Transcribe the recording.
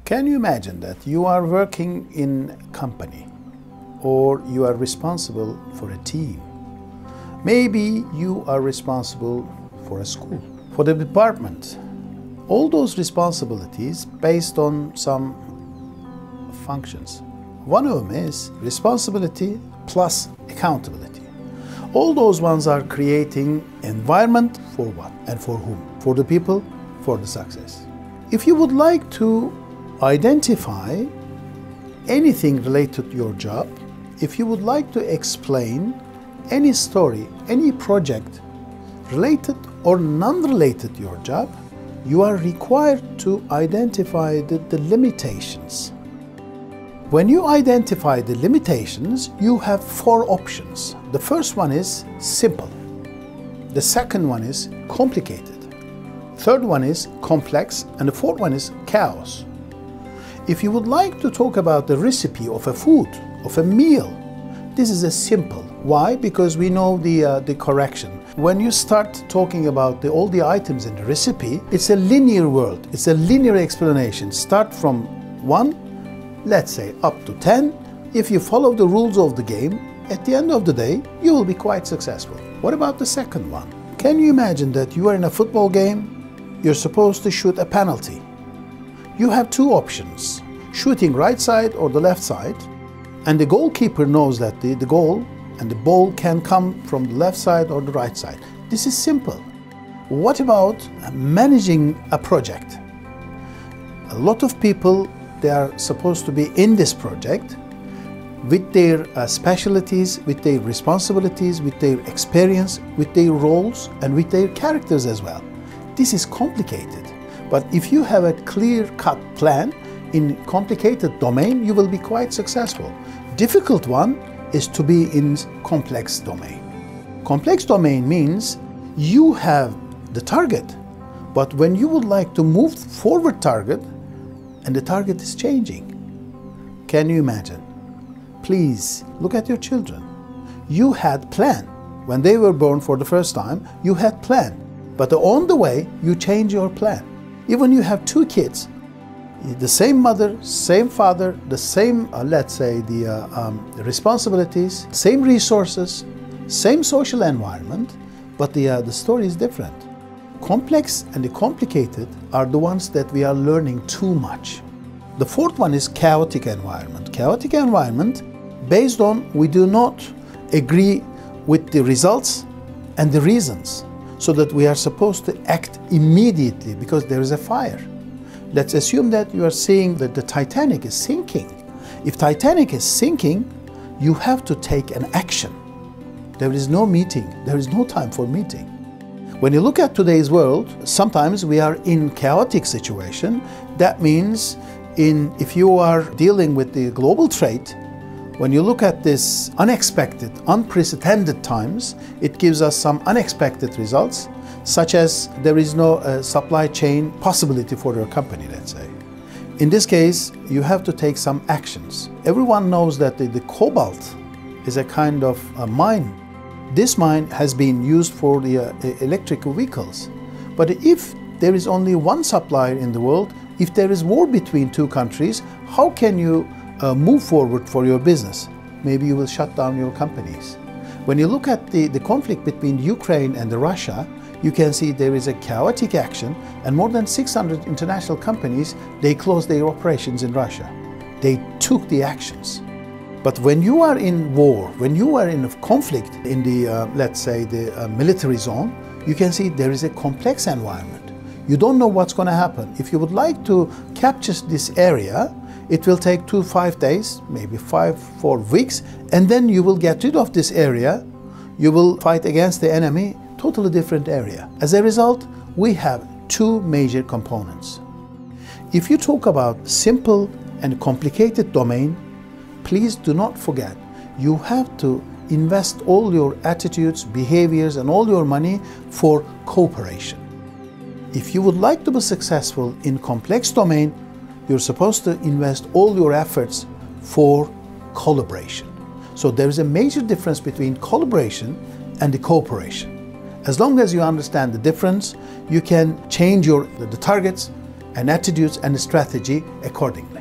Can you imagine that you are working in a company or you are responsible for a team? Maybe you are responsible for a school, for the department. All those responsibilities based on some functions. One of them is responsibility plus accountability. All those ones are creating environment for what and for whom? For the people, for the success. If you would like to identify anything related to your job, if you would like to explain any story, any project related or non-related to your job, you are required to identify the limitations. When you identify the limitations, you have 4 options. The first one is simple. The second one is complicated. Third one is complex, and the fourth one is chaos. If you would like to talk about the recipe of a food, of a meal, this is a simple. Why? Because we know the correction. When you start talking about all the items in the recipe, it's a linear world. It's a linear explanation. Start from 1, let's say up to 10. If you follow the rules of the game, at the end of the day, you will be quite successful. What about the second one? Can you imagine that you are in a football game? You're supposed to shoot a penalty. You have 2 options, shooting right side or the left side, and the goalkeeper knows that the goal and the ball can come from the left side or the right side. This is simple. What about managing a project? A lot of people, they are supposed to be in this project with their specialties, with their responsibilities, with their experience, with their roles, and with their characters as well. This is complicated. But if you have a clear-cut plan in complicated domain, you will be quite successful. Difficult one is to be in complex domain. Complex domain means you have the target, but when you would like to move forward target, and the target is changing. Can you imagine? Please look at your children. You had plan. When they were born for the first time, you had plan. But on the way, you change your plan. Even you have 2 kids, the same mother, same father, the same, let's say, the responsibilities, same resources, same social environment, but the story is different. Complex and the complicated are the ones that we are learning too much. The fourth one is chaotic environment. Chaotic environment based on we do not agree with the results and the reasons, so that we are supposed to act immediately because there is a fire. Let's assume that you are seeing that the Titanic is sinking. If Titanic is sinking, you have to take an action. There is no meeting. There is no time for meeting. When you look at today's world, sometimes we are in chaotic situation. That means if you are dealing with the global trade, when you look at this unexpected, unprecedented times, it gives us some unexpected results, such as there is no supply chain possibility for your company, let's say. In this case, you have to take some actions. Everyone knows that the cobalt is a kind of a mine. This mine has been used for the electric vehicles. But if there is only one supplier in the world, if there is war between 2 countries, how can you move forward for your business? Maybe you will shut down your companies. When you look at the conflict between Ukraine and Russia, you can see there is a chaotic action, and more than 600 international companies, they closed their operations in Russia. They took the actions. But when you are in war, when you are in a conflict in the, let's say, the military zone, you can see there is a complex environment. You don't know what's going to happen. If you would like to capture this area, it will take 2 to 5 days, maybe 4 weeks, and then you will get rid of this area. You will fight against the enemy, totally different area. As a result, we have 2 major components. If you talk about simple and complicated domain, please do not forget, you have to invest all your attitudes, behaviors, and all your money for cooperation. If you would like to be successful in complex domain, you're supposed to invest all your efforts for collaboration. So there is a major difference between collaboration and the cooperation. As long as you understand the difference, you can change the targets, and attitudes and strategy accordingly.